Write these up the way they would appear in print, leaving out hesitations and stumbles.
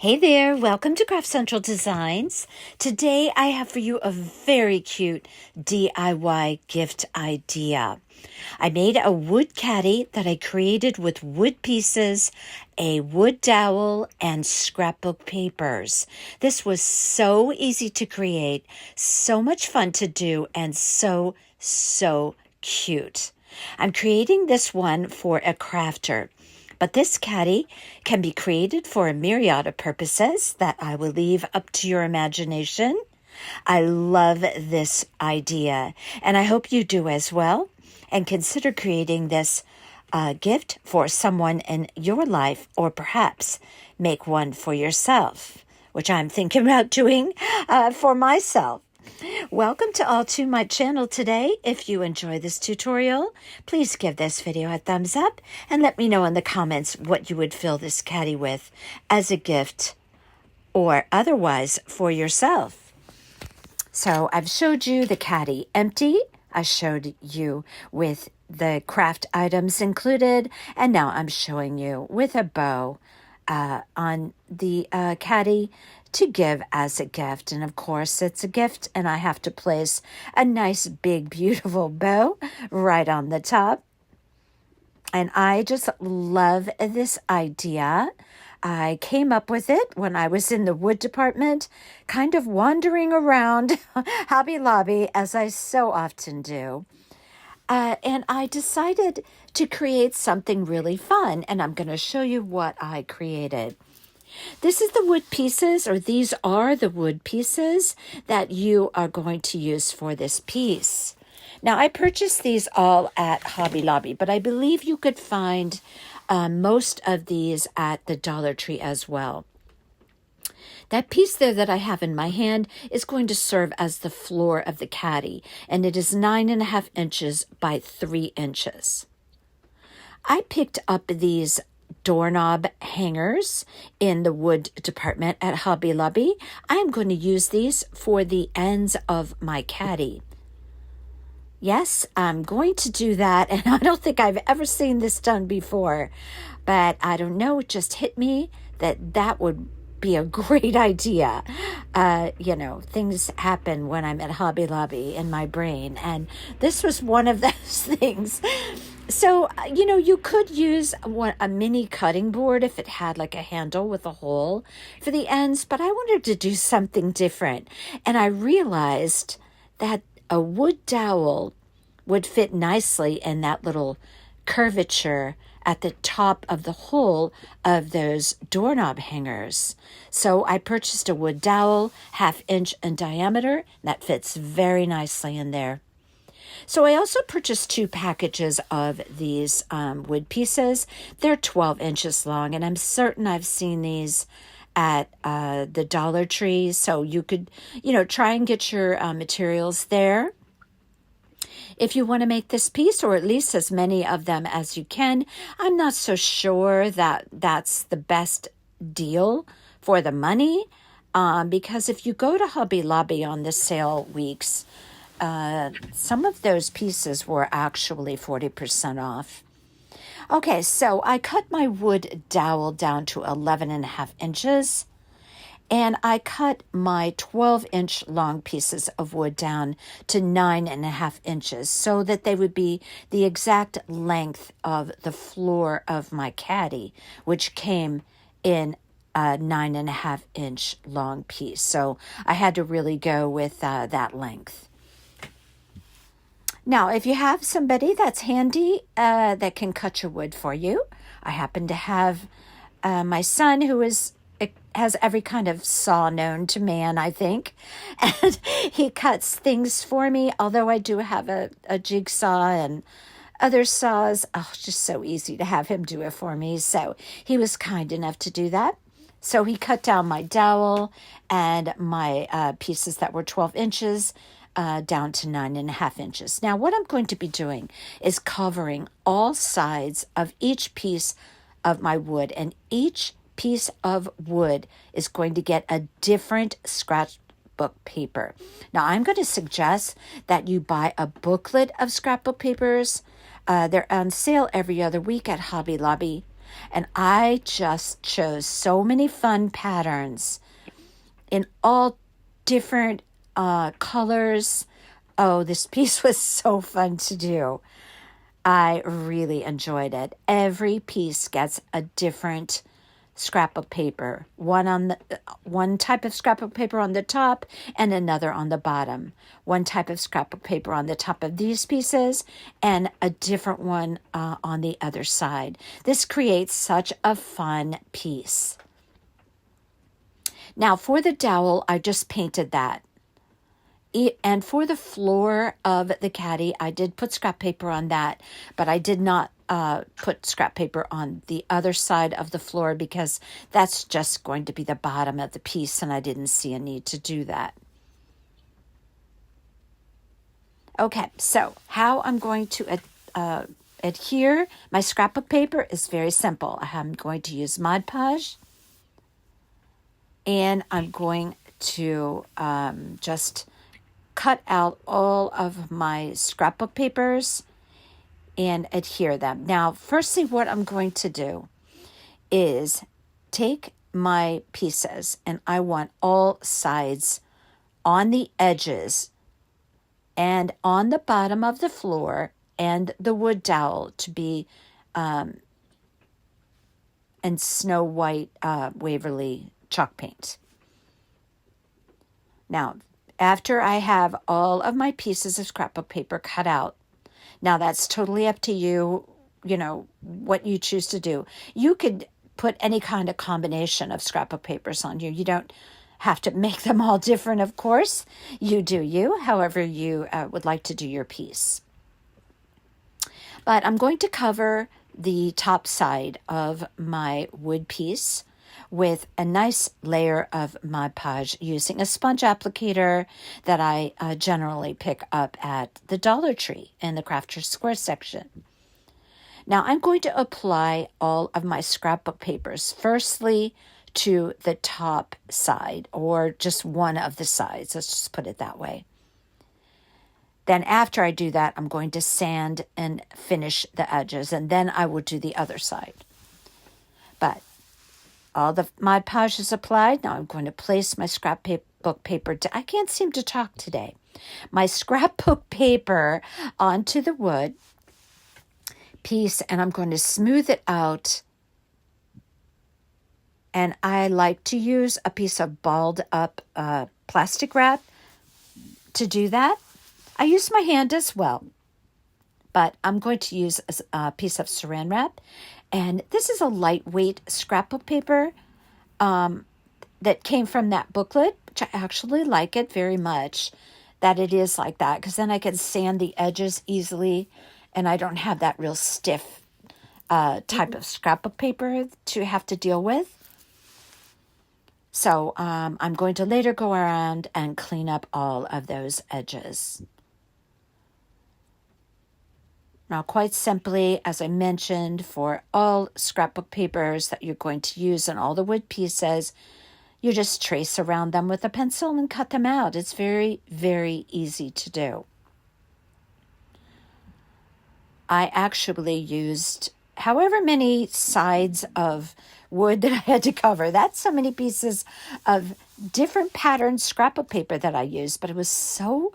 Hey there, welcome to Craft Central Designs. Today I have for you a very cute DIY gift idea. I made a wood caddy that I created with wood pieces, a wood dowel, and scrapbook papers. This was so easy to create, so much fun to do, and so cute. I'm creating this one for a crafter. But this caddy can be created for a myriad of purposes that I will leave up to your imagination. I love this idea, and I hope you do as well. And consider creating this gift for someone in your life, or perhaps make one for yourself, which I'm thinking about doing for myself. Welcome to all to my channel today. If you enjoy this tutorial, please give this video a thumbs up and let me know in the comments what you would fill this caddy with as a gift or otherwise for yourself. So I've showed you the caddy empty. I showed you with the craft items included, and now I'm showing you with a bow on the caddy to give as a gift. And of course it's a gift, and I have to place a nice big beautiful bow right on the top. And I just love this idea. I came up with it when I was in the wood department, kind of wandering around Hobby Lobby, as I so often do. And I decided to create something really fun, and I'm going to show you what I created. This is the wood pieces, or these are the wood pieces that you are going to use for this piece. Now, I purchased these all at Hobby Lobby, but I believe you could find most of these at the Dollar Tree as well. That piece there that I have in my hand is going to serve as the floor of the caddy, and it is 9.5 inches by 3 inches. I picked up these doorknob hangers in the wood department at Hobby Lobby. I'm going to use these for the ends of my caddy. Yes, I'm going to do that, and I don't think I've ever seen this done before, but I don't know, it just hit me that would be a great idea. Things happen when I'm at Hobby Lobby in my brain, and this was one of those things. So, you could use a mini cutting board if it had like a handle with a hole for the ends, but I wanted to do something different. And I realized that a wood dowel would fit nicely in that little curvature at the top of the hole of those doorknob hangers. So I purchased a wood dowel, 1/2 inch in diameter, that fits very nicely in there. So I also purchased 2 packages of these wood pieces. They're 12 inches long, and I'm certain I've seen these at the Dollar Tree. So you could, try and get your materials there if you want to make this piece, or at least as many of them as you can. I'm not so sure that that's the best deal for the money, because if you go to Hobby Lobby on the sale weeks, some of those pieces were actually 40% off. Okay, so I cut my wood dowel down to 11.5 inches, and I cut my 12-inch long pieces of wood down to 9.5 inches so that they would be the exact length of the floor of my caddy, which came in a 9.5 inch long piece. So I had to really go with that length. Now, if you have somebody that's handy that can cut your wood for you, I happen to have my son who has every kind of saw known to man, I think, and he cuts things for me, although I do have a jigsaw and other saws. Oh, it's just so easy to have him do it for me, so he was kind enough to do that. So he cut down my dowel and my pieces that were 12 inches down to 9.5 inches. Now, what I'm going to be doing is covering all sides of each piece of my wood, and each piece of wood is going to get a different scrapbook paper. Now, I'm going to suggest that you buy a booklet of scrapbook papers. They're on sale every other week at Hobby Lobby. And I just chose so many fun patterns in all different colors. Oh, this piece was so fun to do. I really enjoyed it. Every piece gets a different scrap of paper. One type of scrap of paper on the top and another on the bottom. One type of scrap of paper on the top of these pieces and a different one on the other side. This creates such a fun piece. Now for the dowel, I just painted that. And for the floor of the caddy, I did put scrap paper on that, but I did not put scrap paper on the other side of the floor because that's just going to be the bottom of the piece, and I didn't see a need to do that. Okay, so how I'm going to adhere my scrap of paper is very simple. I'm going to use Mod Podge, and I'm going to just cut out all of my scrapbook papers and adhere them. Now, firstly, what I'm going to do is take my pieces, and I want all sides on the edges and on the bottom of the floor and the wood dowel to be and Snow White Waverly chalk paint. Now, after I have all of my pieces of scrapbook paper cut out, now that's totally up to you, what you choose to do. You could put any kind of combination of scrapbook papers on you. You don't have to make them all different, of course. You do you, however you would like to do your piece. But I'm going to cover the top side of my wood piece with a nice layer of Mod Podge using a sponge applicator that I generally pick up at the Dollar Tree in the Crafter's Square section. Now I'm going to apply all of my scrapbook papers firstly to the top side, or just one of the sides. Let's just put it that way. Then after I do that, I'm going to sand and finish the edges, and then I will do the other side. But all the Mod Podge is applied. Now I'm going to place my scrapbook paper. I can't seem to talk today. My scrapbook paper onto the wood piece, and I'm going to smooth it out. And I like to use a piece of balled up plastic wrap to do that. I use my hand as well, but I'm going to use a piece of saran wrap. And this is a lightweight scrapbook paper that came from that booklet, which I actually like it very much, that it is like that, because then I can sand the edges easily, and I don't have that real stiff type of scrapbook paper to have to deal with. So I'm going to later go around and clean up all of those edges. Now, quite simply, as I mentioned, for all scrapbook papers that you're going to use in all the wood pieces, you just trace around them with a pencil and cut them out. It's very, very easy to do. I actually used however many sides of wood that I had to cover. That's so many pieces of different patterned scrapbook paper that I used, but it was so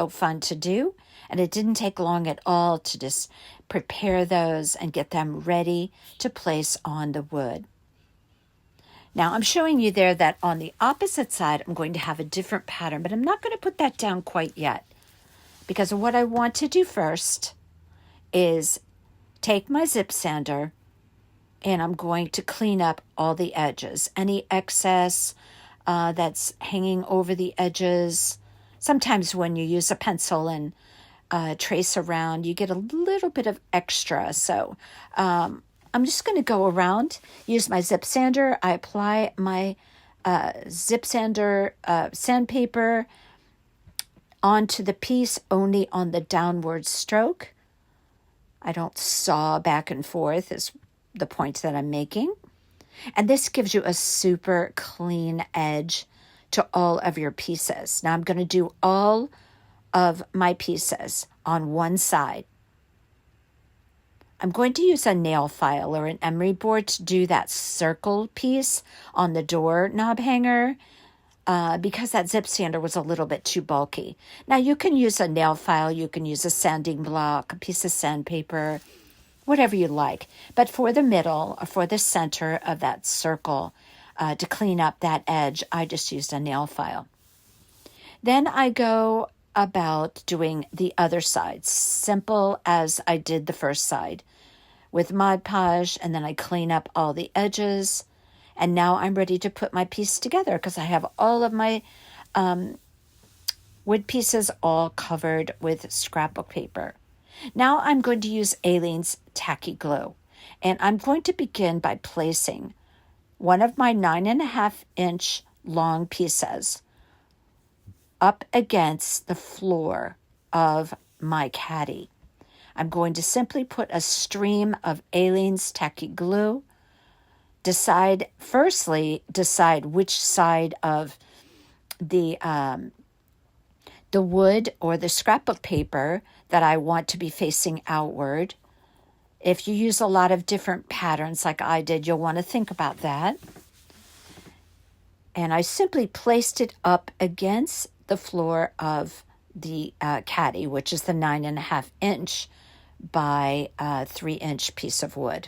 fun to do. And it didn't take long at all to just prepare those and get them ready to place on the wood. Now I'm showing you there that on the opposite side, I'm going to have a different pattern, but I'm not going to put that down quite yet, because what I want to do first is take my zip sander, and I'm going to clean up all the edges, any excess that's hanging over the edges. Sometimes when you use a pencil and trace around, you get a little bit of extra. So I'm just going to go around, use my zip sander. I apply my zip sander sandpaper onto the piece only on the downward stroke. I don't saw back and forth is the point that I'm making. And this gives you a super clean edge to all of your pieces. Now I'm going to do all of my pieces on one side. I'm going to use a nail file or an emery board to do that circle piece on the doorknob hanger because that zip sander was a little bit too bulky. Now you can use a nail file, you can use a sanding block, a piece of sandpaper, whatever you like. But for the middle, or for the center of that circle, to clean up that edge, I just used a nail file. Then I go about doing the other side, simple as I did the first side, with Mod Podge, and then I clean up all the edges. And now I'm ready to put my piece together because I have all of my wood pieces all covered with scrapbook paper. Now I'm going to use Aleene's tacky glue, and I'm going to begin by placing one of my 9.5-inch long pieces up against the floor of my caddy. I'm going to simply put a stream of Aleene's tacky glue. Decide which side of the wood or the scrapbook paper that I want to be facing outward. If you use a lot of different patterns like I did, you'll want to think about that. And I simply placed it up against the floor of the caddy, which is the 9.5-inch by 3-inch piece of wood.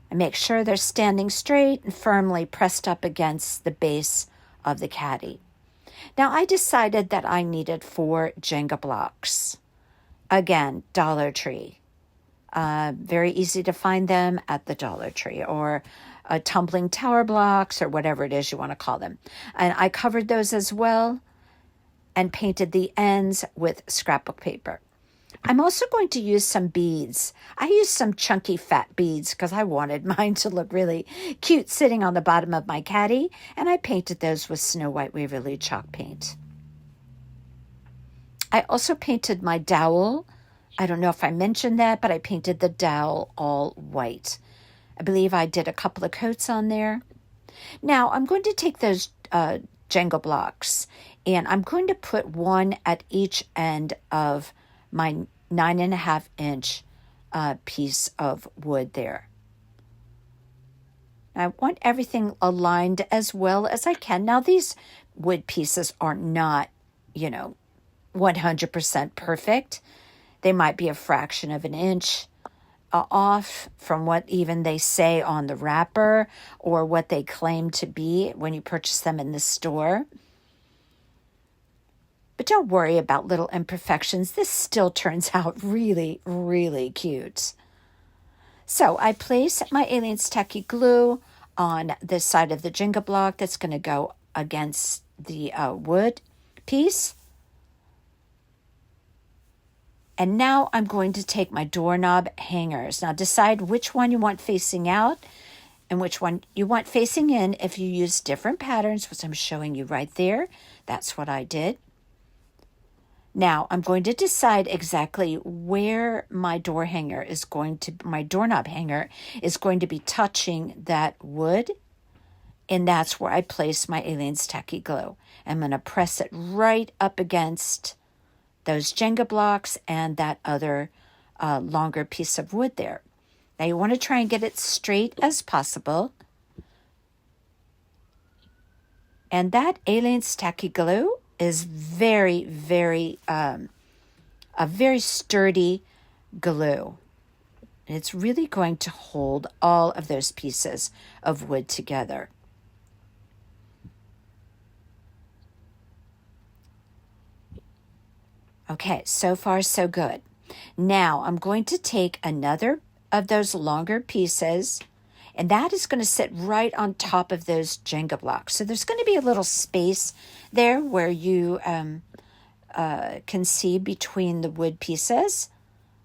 I make sure they're standing straight and firmly pressed up against the base of the caddy. Now I decided that I needed 4 Jenga blocks. Again, Dollar Tree. Very easy to find them at the Dollar Tree, or tumbling tower blocks, or whatever it is you want to call them. And I covered those as well and painted the ends with scrapbook paper. I'm also going to use some beads. I used some chunky fat beads because I wanted mine to look really cute sitting on the bottom of my caddy, and I painted those with Snow White Waverly chalk paint. I also painted my dowel. I don't know if I mentioned that, but I painted the dowel all white. I believe I did a couple of coats on there. Now I'm going to take those Jenga blocks, and I'm going to put one at each end of my 9.5-inch piece of wood there. I want everything aligned as well as I can. Now, these wood pieces are not, 100% perfect. They might be a fraction of an inch off from what even they say on the wrapper or what they claim to be when you purchase them in the store. But don't worry about little imperfections. This still turns out really, really cute. So I place my Aleene's tacky glue on the side of the Jenga block that's going to go against the wood piece. And now I'm going to take my doorknob hangers. Now decide which one you want facing out and which one you want facing in. If you use different patterns, which I'm showing you right there, that's what I did. Now I'm going to decide exactly where my doorknob hanger is going to be touching that wood. And that's where I place my Aleene's tacky glue. I'm going to press it right up against those Jenga blocks and that other longer piece of wood there. Now you want to try and get it straight as possible. And that Aleene's tacky glue is very, very, a very sturdy glue. And it's really going to hold all of those pieces of wood together. Okay, so far so good. Now I'm going to take another of those longer pieces, and that is going to sit right on top of those Jenga blocks. So there's going to be a little space there where you can see between the wood pieces.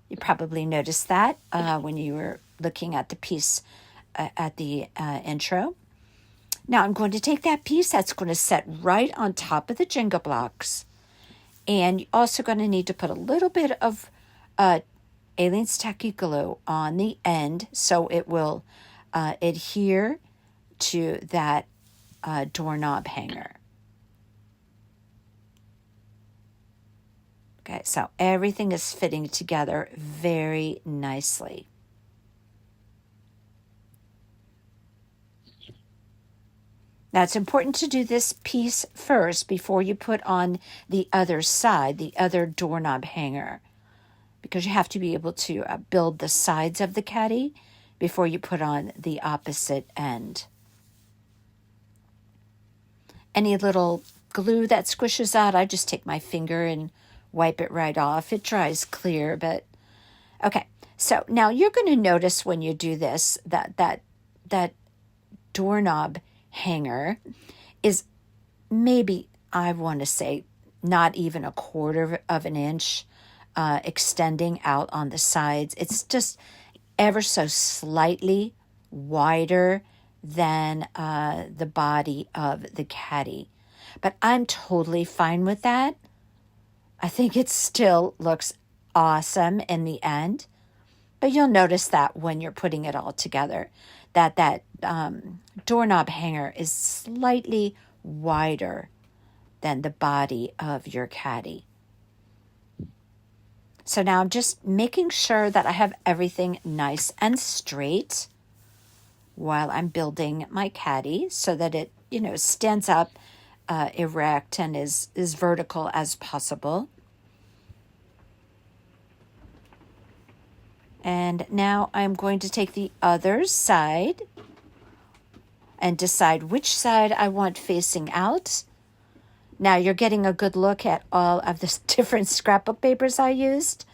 You probably noticed that when you were looking at the piece at the intro. Now I'm going to take that piece that's going to sit right on top of the Jenga blocks. And you're also going to need to put a little bit of Aleene's tacky glue on the end so it will adhere to that doorknob hanger. Okay, so everything is fitting together very nicely. Now, it's important to do this piece first before you put on the other side, the other doorknob hanger, because you have to be able to build the sides of the caddy before you put on the opposite end. Any little glue that squishes out, I just take my finger and wipe it right off. It dries clear, but okay. So now you're going to notice when you do this that doorknob hanger is maybe, I want to say, not even a quarter of an inch extending out on the sides. It's just ever so slightly wider than the body of the caddy. But I'm totally fine with that. I think it still looks awesome in the end. But you'll notice that when you're putting it all together, that doorknob hanger is slightly wider than the body of your caddy. So now I'm just making sure that I have everything nice and straight while I'm building my caddy so that it, stands up erect and is vertical as possible. And now I'm going to take the other side and decide which side I want facing out. Now you're getting a good look at all of the different scrapbook papers I used.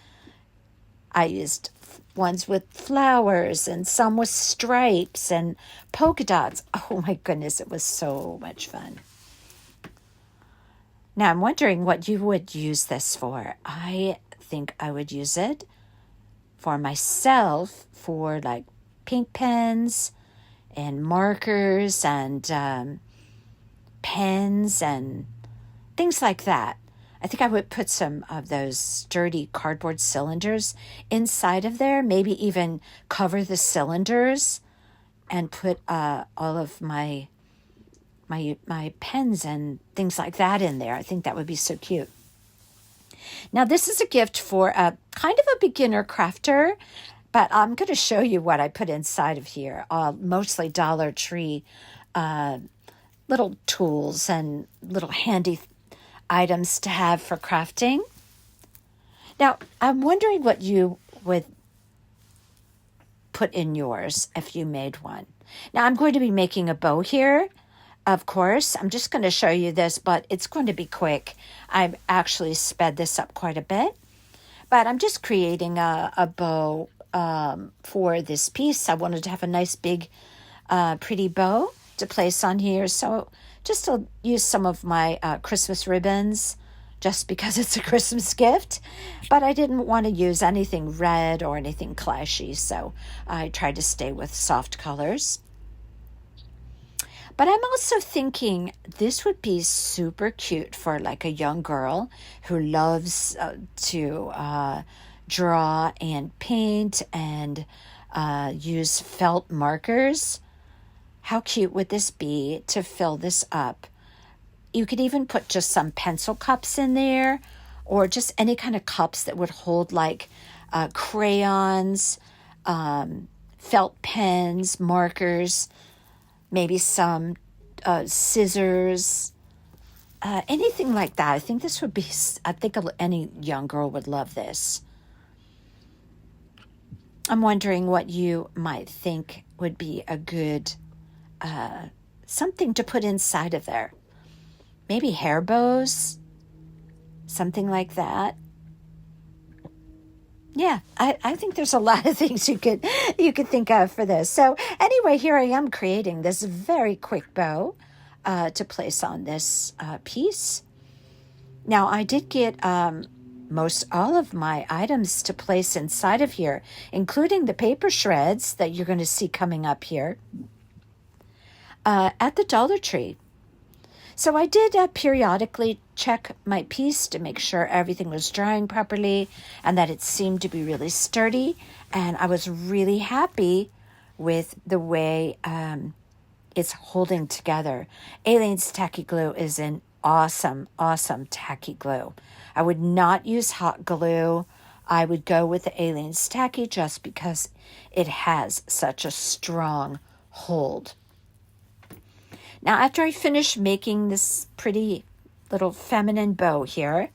I used ones with flowers and some with stripes and polka dots. Oh my goodness, it was so much fun. Now I'm wondering what you would use this for. I think I would use it for myself for like pink pens and markers and pens and things like that. I think I would put some of those sturdy cardboard cylinders inside of there, maybe even cover the cylinders and put all of my pens and things like that in there. I think that would be so cute. Now, this is a gift for a kind of a beginner crafter, but I'm going to show you what I put inside of here. Mostly Dollar Tree little tools and little handy items to have for crafting. Now, I'm wondering what you would put in yours if you made one. Now, I'm going to be making a bow here. Of course, I'm just going to show you this, but it's going to be quick. I've actually sped this up quite a bit, but I'm just creating a bow for this piece. I wanted to have a nice big pretty bow to place on here, so just to use some of my Christmas ribbons just because it's a Christmas gift, but I didn't want to use anything red or anything clashy, so I tried to stay with soft colors. But I'm also thinking this would be super cute for like a young girl who loves to draw and paint and use felt markers. How cute would this be to fill this up? You could even put just some pencil cups in there or just any kind of cups that would hold like crayons, felt pens, markers, maybe some scissors, anything like that. I think this would be, I think any young girl would love this. I'm wondering what you might think would be a good something to put inside of there. Maybe hair bows, something like that. Yeah, I think there's a lot of things you could think of for this. So anyway, here I am creating this very quick bow to place on this piece. Now, I did get most all of my items to place inside of here, including the paper shreds that you're going to see coming up here at the Dollar Tree. So I did periodically check my piece to make sure everything was drying properly and that it seemed to be really sturdy. And I was really happy with the way it's holding together. Aleene's Tacky Glue is an awesome, awesome tacky glue. I would not use hot glue. I would go with the Aleene's Tacky just because it has such a strong hold. Now, after I finish making this pretty little feminine bow here,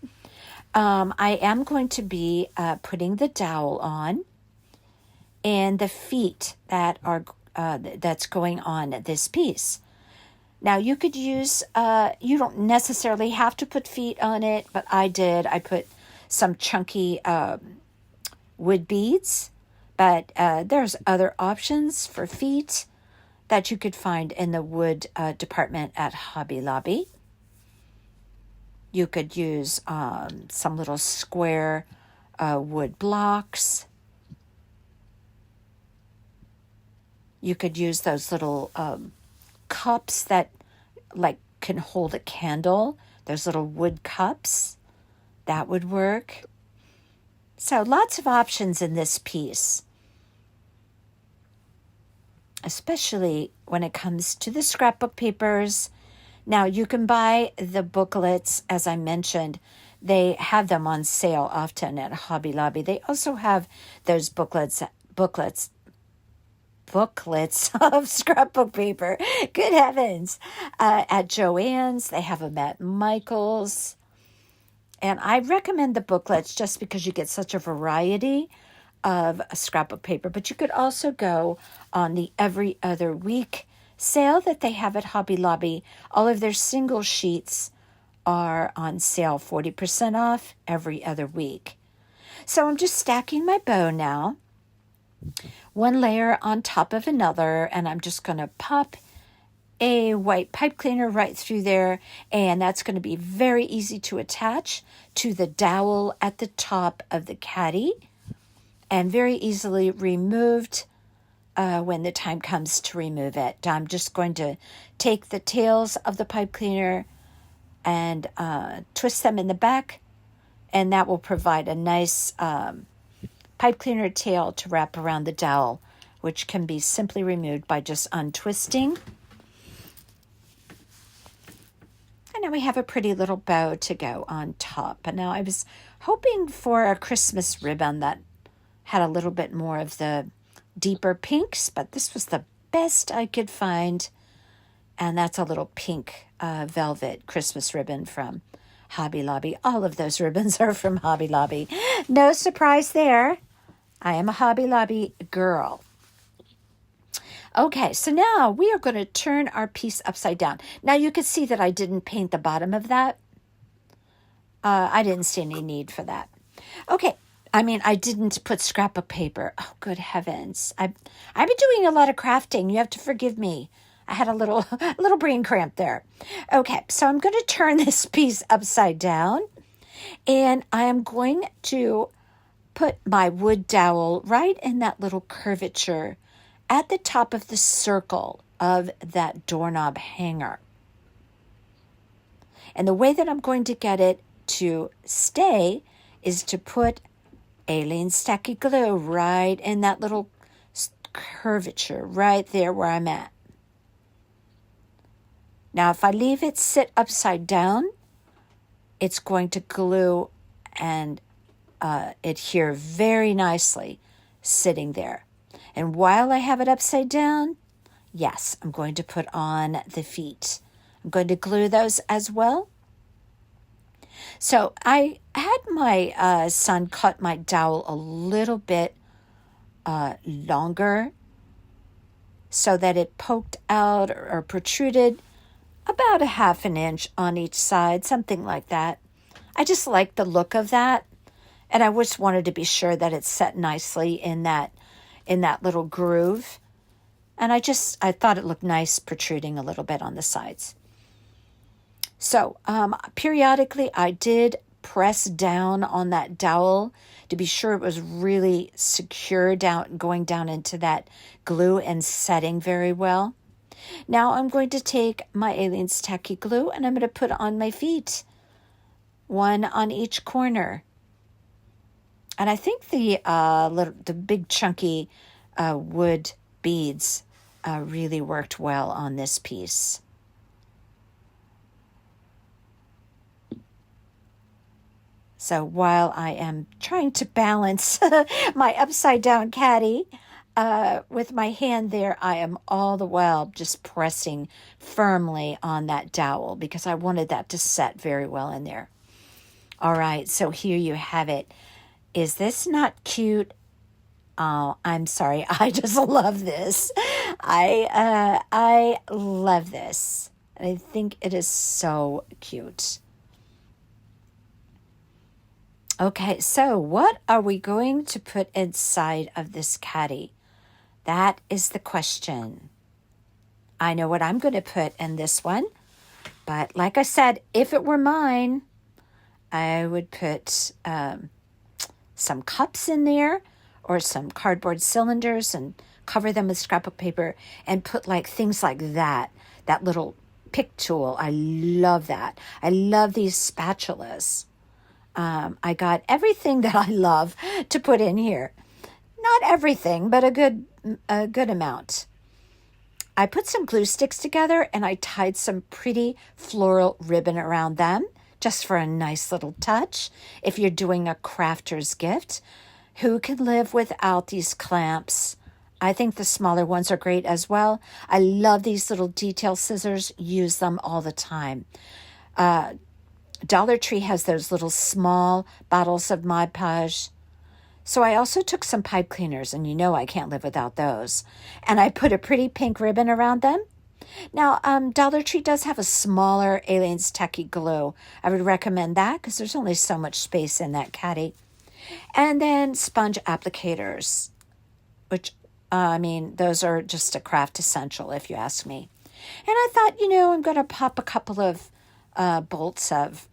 I am going to be putting the dowel on and the feet that are that's going on this piece. Now, you could use, you don't necessarily have to put feet on it, but I did. I put some chunky wood beads, but there's other options for feet that you could find in the wood department at Hobby Lobby. You could use some little square wood blocks. You could use those little cups that like can hold a candle. Those little wood cups. That would work. So lots of options in this piece, especially when it comes to the scrapbook papers. Now, you can buy the booklets, as I mentioned. They have them on sale often at Hobby Lobby. They also have those booklets of scrapbook paper. Good heavens. At Joann's, they have them at Michael's. And I recommend the booklets just because you get such a variety of scrapbook paper. But you could also go on the every other week sale that they have at Hobby Lobby. All of their single sheets are on sale, 40% off every other week. So I'm just stacking my bow now, one layer on top of another, and I'm just going to pop a white pipe cleaner right through there, and that's going to be very easy to attach to the dowel at the top of the caddy and very easily removed when the time comes to remove it. I'm just going to take the tails of the pipe cleaner and twist them in the back, and that will provide a nice pipe cleaner tail to wrap around the dowel, which can be simply removed by just untwisting. And now we have a pretty little bow to go on top. And now I was hoping for a Christmas ribbon that had a little bit more of the deeper pinks, but this was the best I could find. And that's a little pink velvet Christmas ribbon from Hobby Lobby. All of those ribbons are from Hobby Lobby. No surprise there. I am a Hobby Lobby girl. Okay, so now we are going to turn our piece upside down. Now you can see that I didn't paint the bottom of that. I didn't see any need for that. Okay, I didn't put scrapbook paper. Oh, good heavens. I've been doing a lot of crafting. You have to forgive me. I had a little brain cramp there. Okay, so I'm going to turn this piece upside down, and I am going to put my wood dowel right in that little curvature at the top of the circle of that doorknob hanger. And the way that I'm going to get it to stay is to put Aleene's Tacky glue right in that little curvature right there where I'm at. Now, if I leave it sit upside down, it's going to glue and adhere very nicely sitting there. And while I have it upside down, yes, I'm going to put on the feet. I'm going to glue those as well. So I had my son cut my dowel a little bit longer so that it poked out or protruded about a half an inch on each side, something like that. I just like the look of that, and I just wanted to be sure that it set nicely in that little groove. And I thought it looked nice protruding a little bit on the sides. So periodically I did press down on that dowel to be sure it was really secure going down into that glue and setting very well. Now I'm going to take my Aleene's Tacky glue and I'm going to put on my feet, one on each corner. And I think the big chunky wood beads really worked well on this piece. So while I am trying to balance my upside down caddy with my hand there, I am all the while just pressing firmly on that dowel because I wanted that to set very well in there. All right, so here you have it. Is this not cute? Oh, I'm sorry. I just love this. I love this. I think it is so cute. Okay, so what are we going to put inside of this caddy? That is the question. I know what I'm going to put in this one, but like I said, if it were mine, I would put some cups in there or some cardboard cylinders and cover them with scrapbook paper and put like things like that little pick tool. I love that. I love these spatulas. I got everything that I love to put in here. Not everything, but a good amount. I put some glue sticks together and I tied some pretty floral ribbon around them just for a nice little touch. If you're doing a crafter's gift, who can live without these clamps? I think the smaller ones are great as well. I love these little detail scissors. Use them all the time. Dollar Tree has those little small bottles of Mod Podge. So I also took some pipe cleaners, and you know I can't live without those. And I put a pretty pink ribbon around them. Now, Dollar Tree does have a smaller Aliens Techie glue. I would recommend that because there's only so much space in that caddy. And then sponge applicators, which, those are just a craft essential if you ask me. And I thought, I'm going to pop a couple of bolts of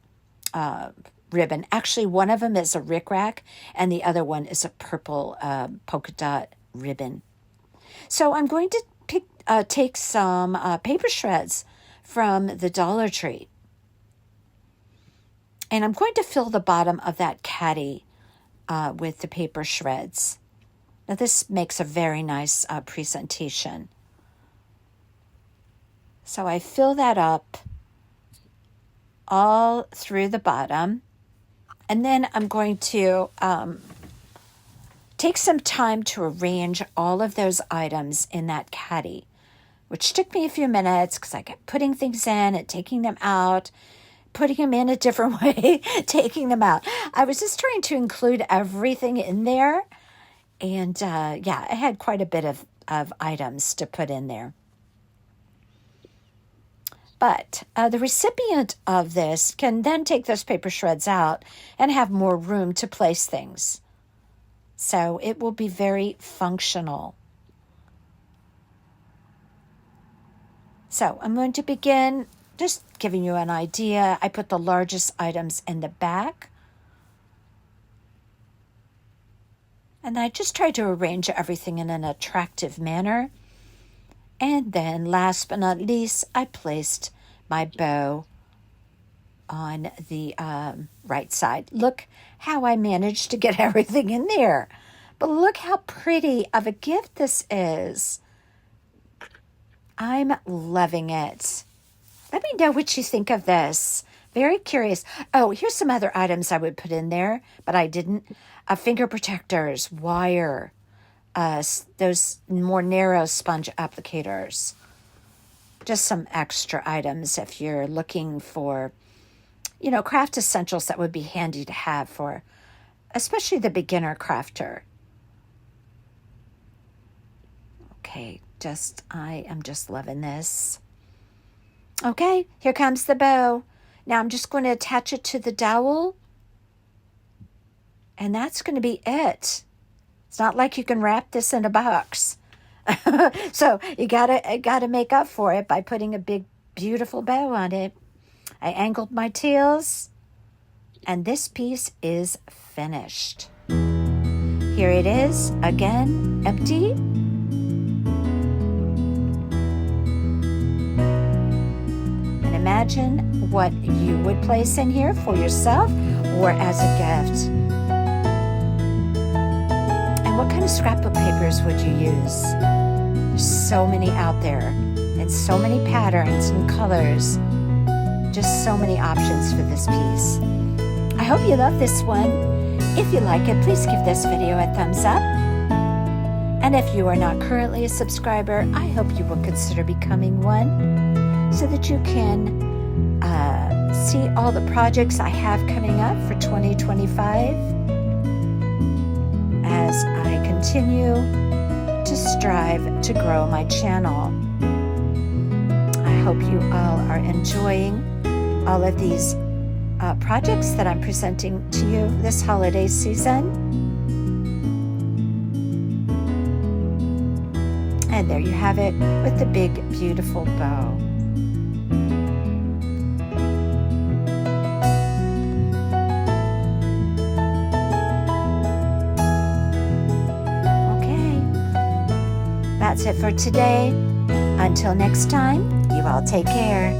ribbon. Actually, one of them is a rickrack and the other one is a purple polka dot ribbon. So I'm going to take some paper shreds from the Dollar Tree. And I'm going to fill the bottom of that caddy with the paper shreds. Now this makes a very nice presentation. So I fill that up all through the bottom. And then I'm going to take some time to arrange all of those items in that caddy, which took me a few minutes because I kept putting things in and taking them out, putting them in a different way, taking them out. I was just trying to include everything in there. And I had quite a bit of items to put in there. But the recipient of this can then take those paper shreds out and have more room to place things. So it will be very functional. So I'm going to begin just giving you an idea. I put the largest items in the back. And I just tried to arrange everything in an attractive manner. And then last but not least, I placed my bow on the right side. Look how I managed to get everything in there. But look how pretty of a gift this is. I'm loving it. Let me know what you think of this. Very curious. Oh, here's some other items I would put in there, but I didn't. Finger protectors, wire, those more narrow sponge applicators. Just some extra items if you're looking for, craft essentials that would be handy to have for, especially the beginner crafter. Okay, I am just loving this. Okay, here comes the bow. Now I'm just going to attach it to the dowel. And that's going to be it. It's not like you can wrap this in a box. So you gotta make up for it by putting a big, beautiful bow on it. I angled my tails, and this piece is finished. Here it is, again, empty. And imagine what you would place in here for yourself or as a gift. And what kind of scrapbook papers would you use? There's so many out there, and so many patterns and colors. Just so many options for this piece. I hope you love this one. If you like it, please give this video a thumbs up. And if you are not currently a subscriber, I hope you will consider becoming one so that you can see all the projects I have coming up for 2025 as I continue to strive to grow my channel. I hope you all are enjoying all of these projects that I'm presenting to you this holiday season. And there you have it with the big, beautiful bow. Okay, that's it for today. Until next time, you all take care.